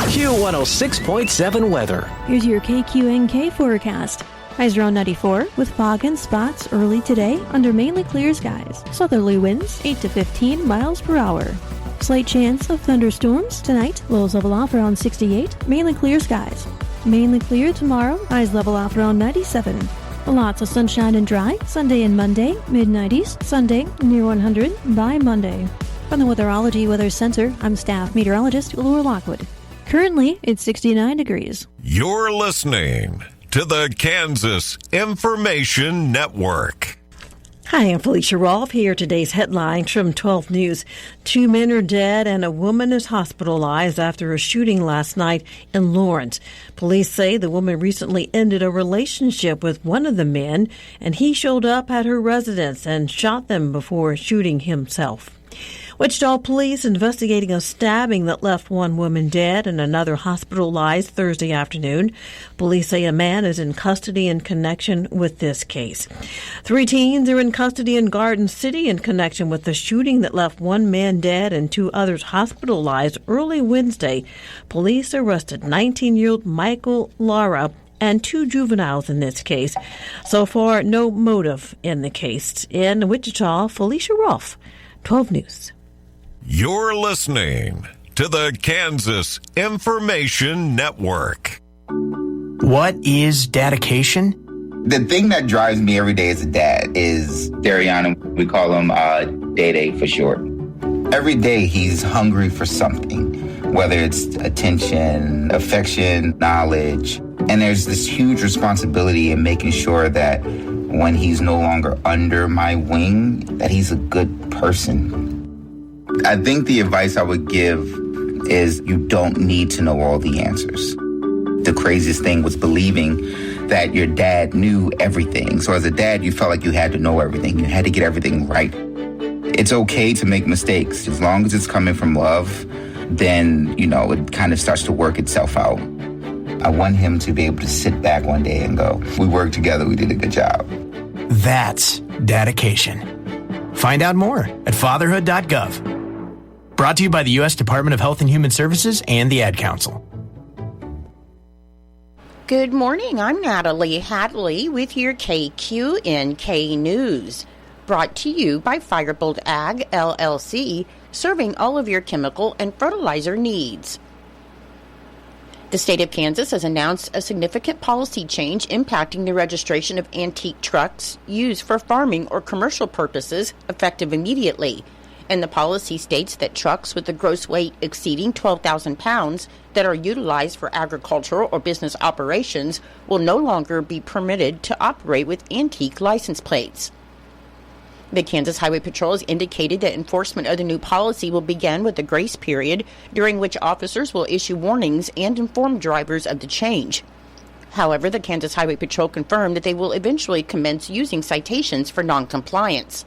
Q106.7 weather. Here's your KQNK forecast. Highs around 94 with fog and spots early today under mainly clear skies. Southerly winds 8 to 15 miles per hour. Slight chance of thunderstorms tonight. Lows level off around 68. Mainly clear skies. Mainly clear tomorrow. Highs level off around 97. Lots of sunshine and dry. Sunday and Monday, mid-90s. Sunday, near 100 by Monday. From the Weatherology Weather Center, I'm staff meteorologist Laura Lockwood. Currently, it's 69 degrees. You're listening to the Kansas Information Network. Hi, I'm Felicia Rolfe. Here are today's headlines from 12 News. 2 men are dead and a woman is hospitalized after a shooting last night in Lawrence. Police say the woman recently ended a relationship with one of the men, and he showed up at her residence and shot them before shooting himself. Wichita police investigating a stabbing that left one woman dead and another hospitalized Thursday afternoon. Police say a man is in custody in connection with this case. 3 teens are in custody in Garden City in connection with the shooting that left one man dead and 2 others hospitalized early Wednesday. Police arrested 19-year-old Michael Lara and 2 juveniles in this case. So far, no motive in the case. In Wichita, Felicia Rolfe, 12 News. You're listening to the Kansas Information Network. What is dedication? The thing that drives me every day as a dad is Dariana. We call him Day-Day for short. Every day he's hungry for something, whether it's attention, affection, knowledge. And there's this huge responsibility in making sure that when he's no longer under my wing, that he's a good person. I think the advice I would give is you don't need to know all the answers. The craziest thing was believing that your dad knew everything. So as a dad, you felt like you had to know everything. You had to get everything right. It's okay to make mistakes. As long as it's coming from love, then, it kind of starts to work itself out. I want him to be able to sit back one day and go, we worked together, we did a good job. That's dedication. Find out more at fatherhood.gov. Brought to you by the U.S. Department of Health and Human Services and the Ad Council. Good morning. I'm Natalie Hadley with your KQNK News. Brought to you by Firebolt Ag, LLC, serving all of your chemical and fertilizer needs. The state of Kansas has announced a significant policy change impacting the registration of antique trucks used for farming or commercial purposes effective immediately. And the policy states that trucks with a gross weight exceeding 12,000 pounds that are utilized for agricultural or business operations will no longer be permitted to operate with antique license plates. The Kansas Highway Patrol has indicated that enforcement of the new policy will begin with a grace period during which officers will issue warnings and inform drivers of the change. However, the Kansas Highway Patrol confirmed that they will eventually commence using citations for noncompliance.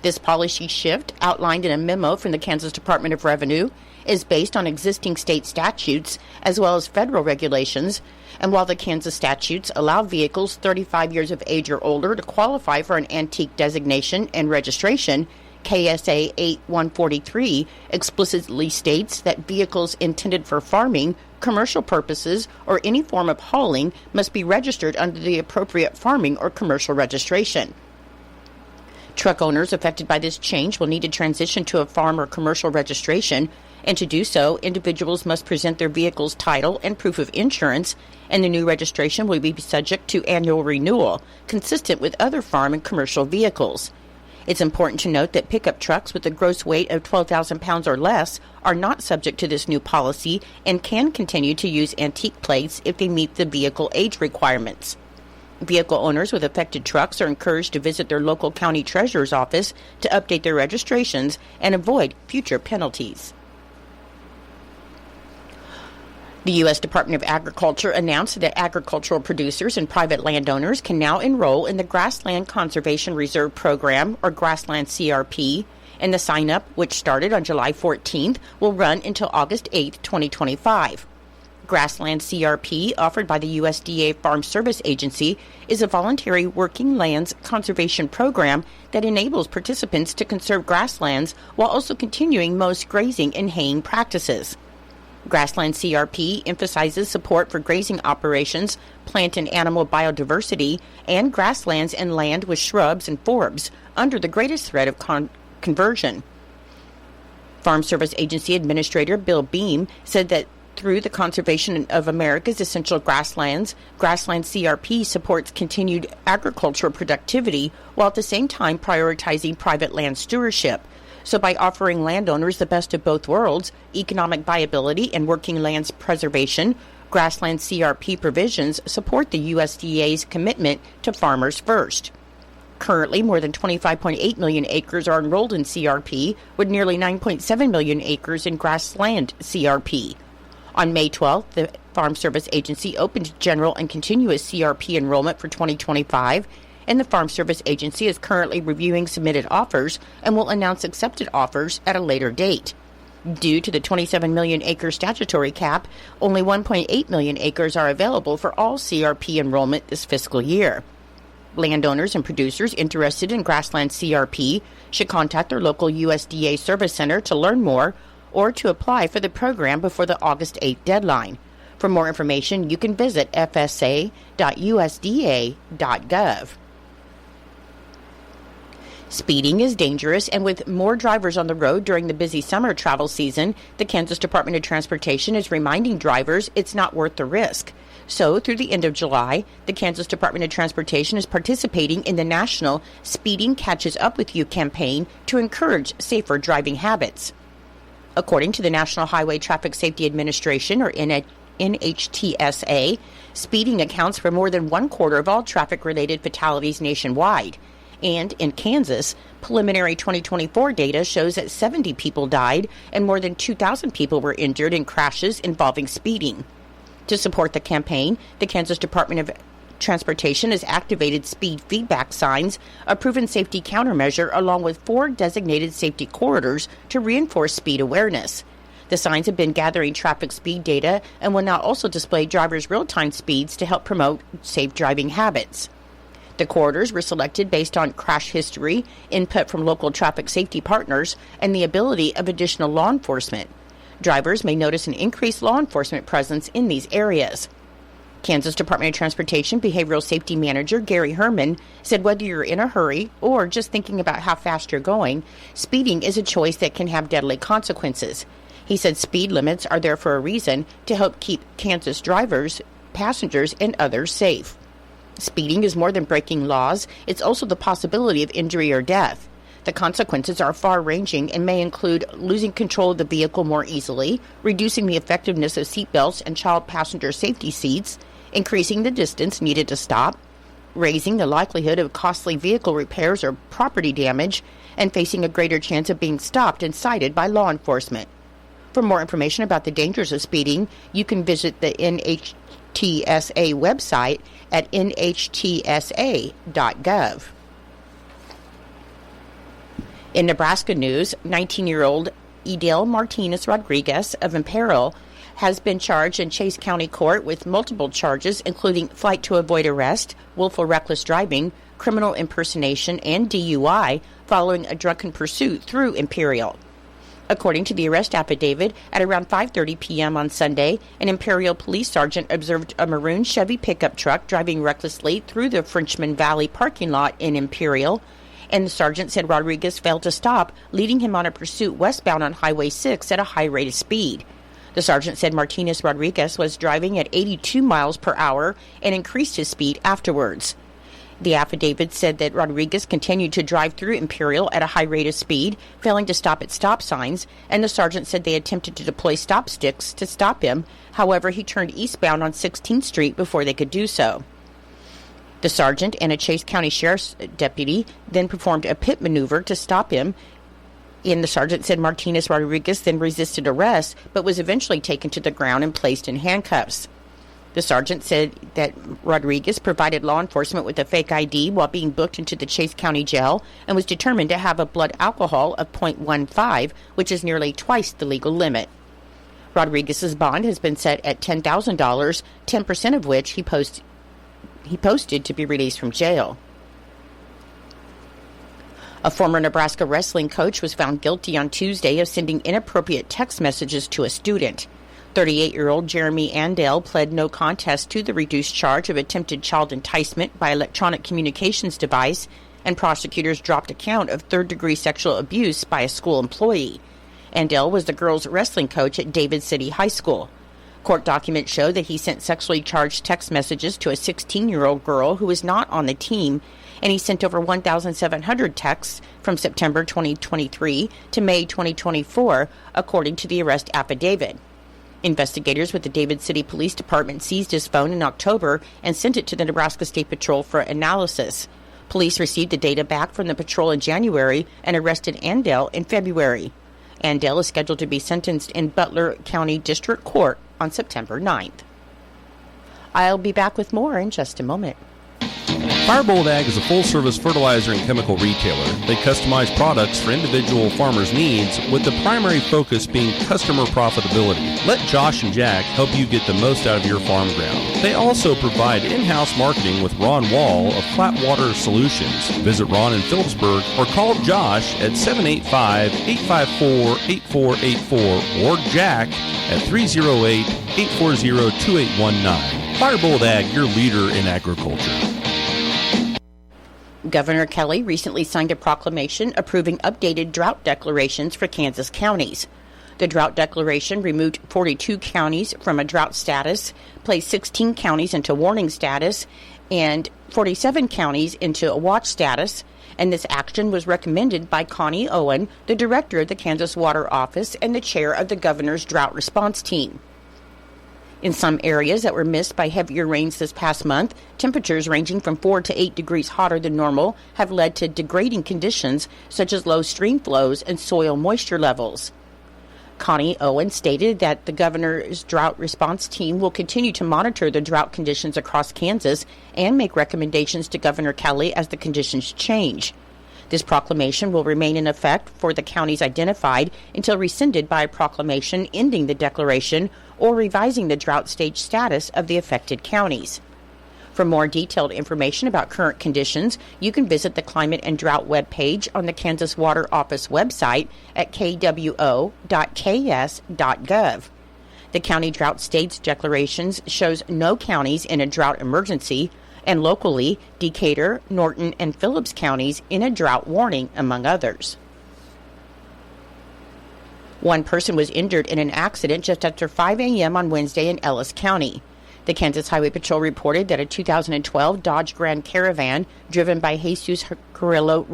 This policy shift, outlined in a memo from the Kansas Department of Revenue, is based on existing state statutes as well as federal regulations, and while the Kansas statutes allow vehicles 35 years of age or older to qualify for an antique designation and registration, KSA 8143 explicitly states that vehicles intended for farming, commercial purposes, or any form of hauling must be registered under the appropriate farming or commercial registration. Truck owners affected by this change will need to transition to a farm or commercial registration, and to do so, individuals must present their vehicle's title and proof of insurance, and the new registration will be subject to annual renewal, consistent with other farm and commercial vehicles. It's important to note that pickup trucks with a gross weight of 12,000 pounds or less are not subject to this new policy and can continue to use antique plates if they meet the vehicle age requirements. Vehicle owners with affected trucks are encouraged to visit their local county treasurer's office to update their registrations and avoid future penalties. The U.S. Department of Agriculture announced that agricultural producers and private landowners can now enroll in the Grassland Conservation Reserve Program, or Grassland CRP, and the sign-up, which started on July 14th, will run until August 8th, 2025. Grassland CRP, offered by the USDA Farm Service Agency, is a voluntary working lands conservation program that enables participants to conserve grasslands while also continuing most grazing and haying practices. Grassland CRP emphasizes support for grazing operations, plant and animal biodiversity, and grasslands and land with shrubs and forbs under the greatest threat of conversion. Farm Service Agency Administrator Bill Beam said that through the Conservation of America's Essential Grasslands, Grassland CRP supports continued agricultural productivity while at the same time prioritizing private land stewardship. So by offering landowners the best of both worlds, economic viability and working lands preservation, Grassland CRP provisions support the USDA's commitment to farmers first. Currently, more than 25.8 million acres are enrolled in CRP, with nearly 9.7 million acres in grassland CRP. On May 12th, the Farm Service Agency opened general and continuous CRP enrollment for 2025, and the Farm Service Agency is currently reviewing submitted offers and will announce accepted offers at a later date. Due to the 27 million acre statutory cap, only 1.8 million acres are available for all CRP enrollment this fiscal year. Landowners and producers interested in grassland CRP should contact their local USDA service center to learn more or to apply for the program before the August 8th deadline. For more information, you can visit fsa.usda.gov. Speeding is dangerous, and with more drivers on the road during the busy summer travel season, the Kansas Department of Transportation is reminding drivers it's not worth the risk. So, through the end of July, the Kansas Department of Transportation is participating in the national Speeding Catches Up With You campaign to encourage safer driving habits. According to the National Highway Traffic Safety Administration, or NHTSA, speeding accounts for more than 1/4 of all traffic-related fatalities nationwide. And in Kansas, preliminary 2024 data shows that 70 people died and more than 2,000 people were injured in crashes involving speeding. To support the campaign, the Kansas Department of Transportation has activated speed feedback signs, a proven safety countermeasure, along with 4 designated safety corridors to reinforce speed awareness. The signs have been gathering traffic speed data and will now also display drivers' real-time speeds to help promote safe driving habits. The corridors were selected based on crash history, input from local traffic safety partners, and the ability of additional law enforcement. Drivers may notice an increased law enforcement presence in these areas. Kansas Department of Transportation Behavioral Safety Manager Gary Herman said whether you're in a hurry or just thinking about how fast you're going, speeding is a choice that can have deadly consequences. He said speed limits are there for a reason, to help keep Kansas drivers, passengers, and others safe. Speeding is more than breaking laws. It's also the possibility of injury or death. The consequences are far-ranging and may include losing control of the vehicle more easily, reducing the effectiveness of seatbelts and child passenger safety seats, increasing the distance needed to stop, raising the likelihood of costly vehicle repairs or property damage, and facing a greater chance of being stopped and cited by law enforcement. For more information about the dangers of speeding, you can visit the NHTSA website at nhtsa.gov. In Nebraska news, 19-year-old Edel Martinez Rodriguez of Imperial has been charged in Chase County Court with multiple charges, including flight to avoid arrest, willful reckless driving, criminal impersonation, and DUI, following a drunken pursuit through Imperial. According to the arrest affidavit, at around 5:30 p.m. on Sunday, an Imperial police sergeant observed a maroon Chevy pickup truck driving recklessly through the Frenchman Valley parking lot in Imperial, and the sergeant said Rodriguez failed to stop, leading him on a pursuit westbound on Highway 6 at a high rate of speed. The sergeant said Martinez Rodriguez was driving at 82 miles per hour and increased his speed afterwards. The affidavit said that Rodriguez continued to drive through Imperial at a high rate of speed, failing to stop at stop signs, and the sergeant said they attempted to deploy stop sticks to stop him. However, he turned eastbound on 16th Street before they could do so. The sergeant and a Chase County Sheriff's deputy then performed a pit maneuver to stop him, and the sergeant said Martinez Rodriguez then resisted arrest, but was eventually taken to the ground and placed in handcuffs. The sergeant said that Rodriguez provided law enforcement with a fake ID while being booked into the Chase County Jail and was determined to have a blood alcohol of 0.15, which is nearly twice the legal limit. Rodriguez's bond has been set at $10,000, 10% of which he posted to be released from jail. A former Nebraska wrestling coach was found guilty on Tuesday of sending inappropriate text messages to a student. 38-year-old Jeremy Andale pled no contest to the reduced charge of attempted child enticement by electronic communications device, and prosecutors dropped a count of third-degree sexual abuse by a school employee. Andale was the girls' wrestling coach at David City High School. Court documents show that he sent sexually charged text messages to a 16-year-old girl who was not on the team, and he sent over 1,700 texts from September 2023 to May 2024, according to the arrest affidavit. Investigators with the David City Police Department seized his phone in October and sent it to the Nebraska State Patrol for analysis. Police received the data back from the patrol in January and arrested Andale in February. Andale is scheduled to be sentenced in Butler County District Court on September 9th. I'll be back with more in just a moment. Firebolt Ag is a full-service fertilizer and chemical retailer. They customize products for individual farmers' needs, with the primary focus being customer profitability. Let Josh and Jack help you get the most out of your farm ground. They also provide in-house marketing with Ron Wall of Flatwater Solutions. Visit Ron in Phillipsburg or call Josh at 785-854-8484 or Jack at 308-840-2819. Firebolt Ag, your leader in agriculture. Governor Kelly recently signed a proclamation approving updated drought declarations for Kansas counties. The drought declaration removed 42 counties from a drought status, placed 16 counties into warning status, and 47 counties into a watch status, and this action was recommended by Connie Owen, the director of the Kansas Water Office and the chair of the governor's drought response team. In some areas that were missed by heavier rains this past month, temperatures ranging from 4 to 8 degrees hotter than normal have led to degrading conditions such as low stream flows and soil moisture levels. Connie Owen stated that the governor's drought response team will continue to monitor the drought conditions across Kansas and make recommendations to Governor Kelly as the conditions change. This proclamation will remain in effect for the counties identified until rescinded by a proclamation ending the declaration or revising the drought stage status of the affected counties. For more detailed information about current conditions, you can visit the Climate and Drought webpage on the Kansas Water Office website at kwo.ks.gov. The county drought stage declarations shows no counties in a drought emergency, and locally, Decatur, Norton, and Phillips counties in a drought warning, among others. One person was injured in an accident just after 5 a.m. on Wednesday in Ellis County. The Kansas Highway Patrol reported that a 2012 Dodge Grand Caravan driven by Jesus Carrillo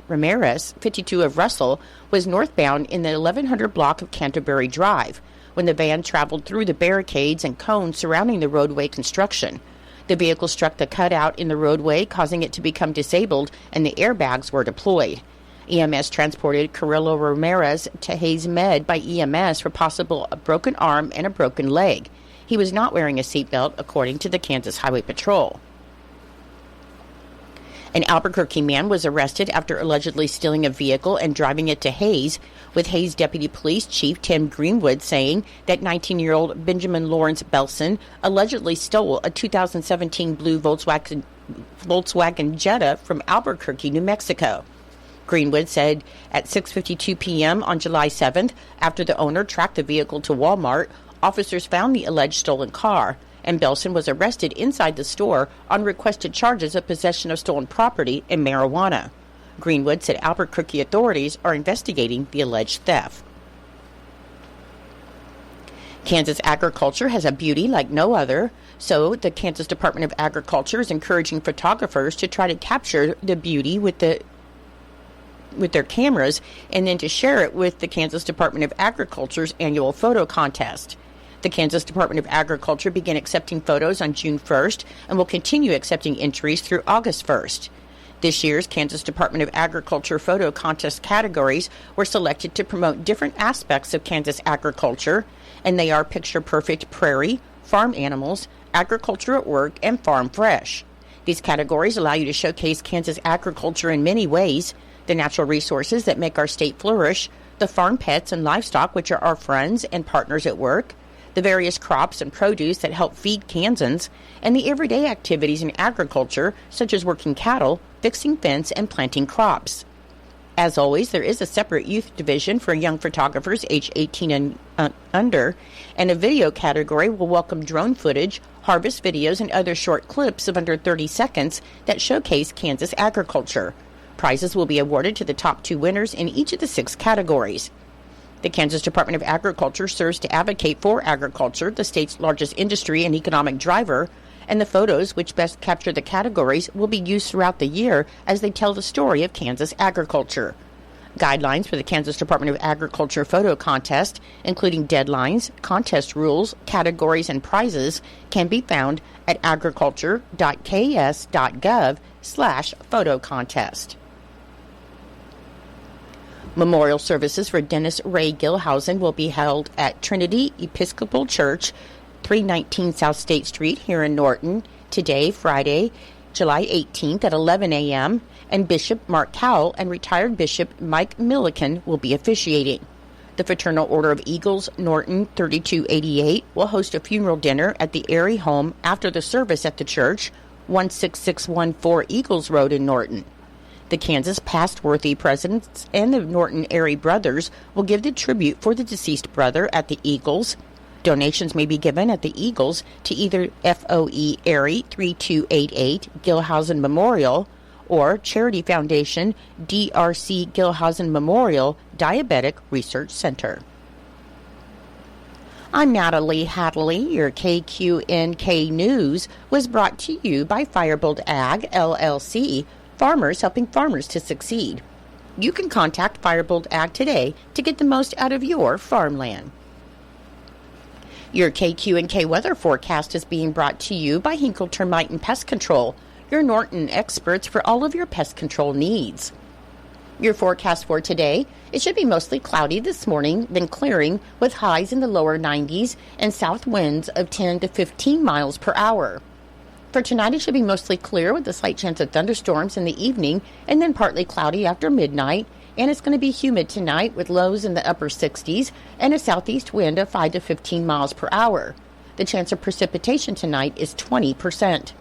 Ramirez, 52 of Russell, was northbound in the 1100 block of Canterbury Drive when the van traveled through the barricades and cones surrounding the roadway construction. The vehicle struck the cutout in the roadway, causing it to become disabled, and the airbags were deployed. EMS transported Carrillo Ramirez to Hayes Med by EMS for possible a broken arm and a broken leg. He was not wearing a seatbelt, according to the Kansas Highway Patrol. An Albuquerque man was arrested after allegedly stealing a vehicle and driving it to Hayes, with Hayes Deputy Police Chief Tim Greenwood saying that 19-year-old Benjamin Lawrence Belson allegedly stole a 2017 blue Volkswagen Jetta from Albuquerque, New Mexico. Greenwood said at 6:52 p.m. on July 7th, after the owner tracked the vehicle to Walmart, officers found the alleged stolen car, and Belson was arrested inside the store on requested charges of possession of stolen property and marijuana. Greenwood said Albuquerque authorities are investigating the alleged theft. Kansas agriculture has a beauty like no other, so the Kansas Department of Agriculture is encouraging photographers to try to capture the beauty with their cameras and then to share it with the Kansas Department of Agriculture's annual photo contest. The Kansas Department of Agriculture began accepting photos on June 1st and will continue accepting entries through August 1st. This year's Kansas Department of Agriculture photo contest categories were selected to promote different aspects of Kansas agriculture, and they are Picture Perfect Prairie, Farm Animals, Agriculture at Work, and Farm Fresh. These categories allow you to showcase Kansas agriculture in many ways: the natural resources that make our state flourish, the farm pets and livestock which are our friends and partners at work, the various crops and produce that help feed Kansans, and the everyday activities in agriculture such as working cattle, fixing fence, and planting crops. As always, there is a separate youth division for young photographers age 18 and under, and a video category will welcome drone footage, harvest videos, and other short clips of under 30 seconds that showcase Kansas agriculture. Prizes will be awarded to the top 2 winners in each of the 6 categories. The Kansas Department of Agriculture serves to advocate for agriculture, the state's largest industry and economic driver, and the photos which best capture the categories will be used throughout the year as they tell the story of Kansas agriculture. Guidelines for the Kansas Department of Agriculture photo contest, including deadlines, contest rules, categories, and prizes, can be found at agriculture.ks.gov/photo contest. Memorial services for Dennis Ray Gilhousen will be held at Trinity Episcopal Church, 319 South State Street here in Norton, today, Friday, July 18th at 11 a.m., and Bishop Mark Cowell and retired Bishop Mike Milliken will be officiating. The Fraternal Order of Eagles, Norton 3288, will host a funeral dinner at the Airy home after the service at the church, 16614 Eagles Road in Norton. The Kansas Past Worthy presidents and the Norton Airy brothers will give the tribute for the deceased brother at the Eagles. Donations may be given at the Eagles to either FOE Airy 3288 Gilhousen Memorial or Charity Foundation DRC Gilhousen Memorial Diabetic Research Center. I'm Natalie Hadley. Your KQNK News was brought to you by Firebolt Ag, LLC, farmers helping farmers to succeed. You can contact Firebolt Ag today to get the most out of your farmland. Your KQNK weather forecast is being brought to you by Hinkle Termite and Pest Control, your Norton experts for all of your pest control needs. Your forecast for today, it should be mostly cloudy this morning, then clearing with highs in the lower 90s and south winds of 10 to 15 miles per hour. For tonight, it should be mostly clear with a slight chance of thunderstorms in the evening and then partly cloudy after midnight. And it's going to be humid tonight with lows in the upper 60s and a southeast wind of 5 to 15 miles per hour. The chance of precipitation tonight is 20%.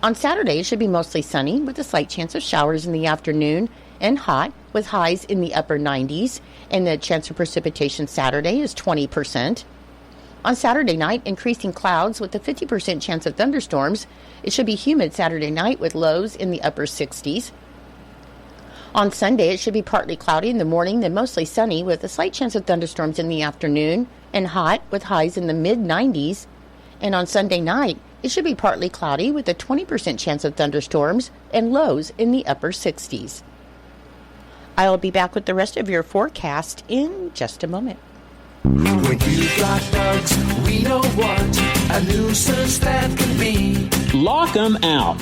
On Saturday, it should be mostly sunny with a slight chance of showers in the afternoon and hot with highs in the upper 90s, and the chance of precipitation Saturday is 20%. On Saturday night, increasing clouds with a 50% chance of thunderstorms. It should be humid Saturday night with lows in the upper 60s. On Sunday, it should be partly cloudy in the morning, then mostly sunny with a slight chance of thunderstorms in the afternoon and hot with highs in the mid-90s. And on Sunday night, it should be partly cloudy with a 20% chance of thunderstorms and lows in the upper 60s. I'll be back with the rest of your forecast in just a moment. When you've got bugs, we know what a nuisance that can be. Lock 'em out.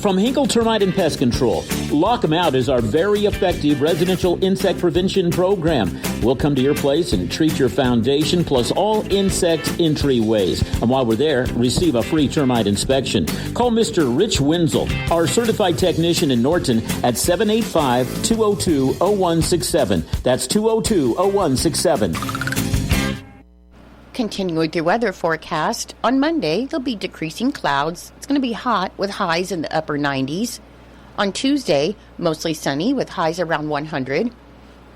From Hinkle Termite and Pest Control, Lock 'em Out is our very effective residential insect prevention program. We'll come to your place and treat your foundation plus all insect entryways. And while we're there, receive a free termite inspection. Call Mr. Rich Wenzel, our certified technician in Norton, at 785-202-0167. That's 202-0167. Continuing with your weather forecast, on Monday, there'll be decreasing clouds. It's going to be hot with highs in the upper 90s. On Tuesday, mostly sunny with highs around 100.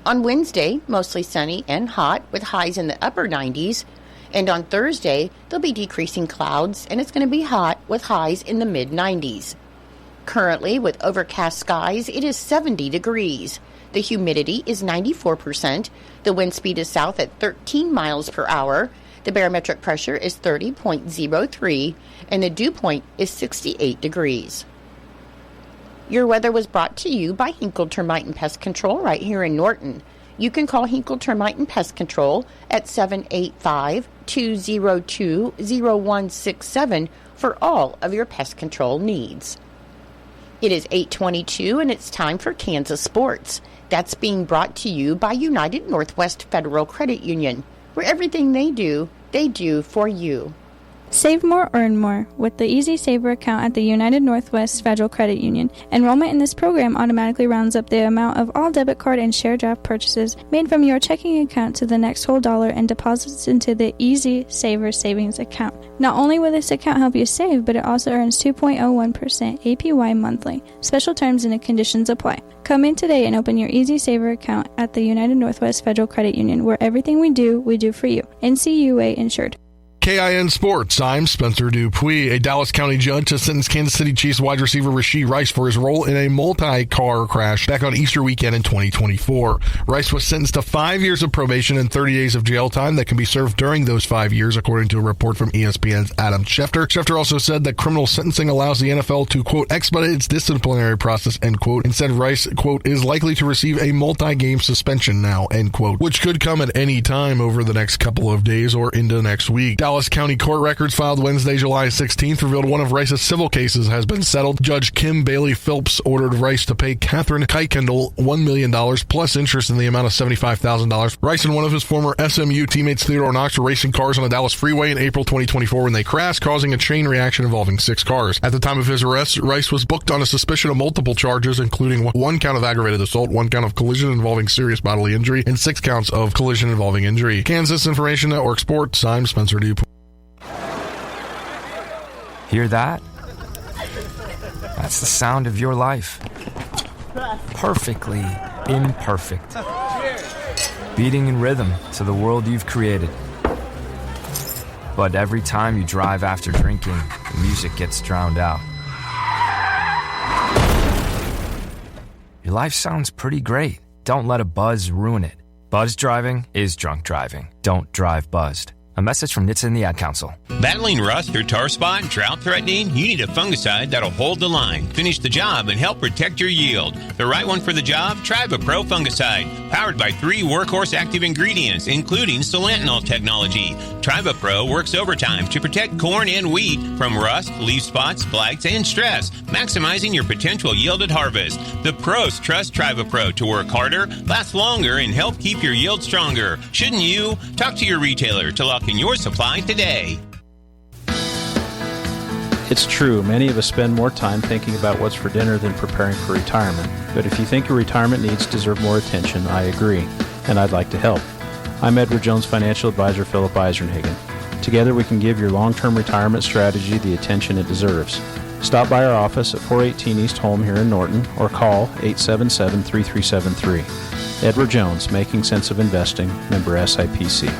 On Wednesday, mostly sunny and hot with highs in the upper 90s. And on Thursday, there'll be decreasing clouds, and it's going to be hot with highs in the mid-90s. Currently, with overcast skies, it is 70 degrees. The humidity is 94%. The wind speed is south at 13 miles per hour. The barometric pressure is 30.03, and the dew point is 68 degrees. Your weather was brought to you by Hinkle Termite and Pest Control right here in Norton. You can call Hinkle Termite and Pest Control at 785-202-0167 for all of your pest control needs. It is 8:22 and it's time for Kansas Sports. That's being brought to you by United Northwest Federal Credit Union, where everything they do for you. Save more, earn more with the Easy Saver account at the United Northwest Federal Credit Union. Enrollment in this program automatically rounds up the amount of all debit card and share draft purchases made from your checking account to the next whole dollar and deposits into the Easy Saver savings account. Not only will this account help you save, but it also earns 2.01% APY monthly. Special terms and conditions apply. Come in today and open your Easy Saver account at the United Northwest Federal Credit Union, where everything we do for you. NCUA insured. KIN Sports, I'm Spencer Dupuis. A Dallas County judge has sentenced Kansas City Chiefs wide receiver Rashee Rice for his role in a multi-car crash back on Easter weekend in 2024. Rice was sentenced to 5 years of probation and 30 days of jail time that can be served during those 5 years, according to a report from ESPN's Adam Schefter. Schefter also said that criminal sentencing allows the NFL to, quote, expedite its disciplinary process, end quote, and said Rice, quote, is likely to receive a multi-game suspension now, end quote, which could come at any time over the next couple of days or into next week. Dallas County court records filed Wednesday, July 16th, revealed one of Rice's civil cases has been settled. Judge Kim Bailey Phillips ordered Rice to pay Catherine Kuykendall $1 million plus interest in the amount of $75,000. Rice and one of his former SMU teammates, Theodore Knox, were racing cars on the Dallas freeway in April 2024 when they crashed, causing a chain reaction involving 6 cars. At the time of his arrest, Rice was booked on a suspicion of multiple charges, including 1 count of aggravated assault, 1 count of collision involving serious bodily injury, and 6 counts of collision involving injury. Kansas Information Network Sports, I'm Spencer Dupuis. Hear that? That's the sound of your life. Perfectly imperfect. Beating in rhythm to the world you've created. But every time you drive after drinking, the music gets drowned out. Your life sounds pretty great. Don't let a buzz ruin it. Buzz driving is drunk driving. Don't drive buzzed. A message from NHTSA and the Ad Council. Battling rust or tar spot, drought threatening? You need a fungicide that'll hold the line, finish the job, and help protect your yield. The right one for the job? Triva Pro fungicide, powered by 3 workhorse active ingredients, including solantanol technology. Triva Pro works overtime to protect corn and wheat from rust, leaf spots, blights, and stress, maximizing your potential yield at harvest. The pros trust Triva Pro to work harder, last longer, and help keep your yield stronger. Shouldn't you? Talk to your retailer to lock in your supply today. It's true, many of us spend more time thinking about what's for dinner than preparing for retirement. But if you think your retirement needs deserve more attention, I agree, and I'd like to help. I'm Edward Jones financial advisor Philip Eisenhagen. Together we can give your long-term retirement strategy the attention it deserves. Stop by our office at 418 East Holm here in Norton or call 877-3373. Edward Jones, Making Sense of Investing, member SIPC.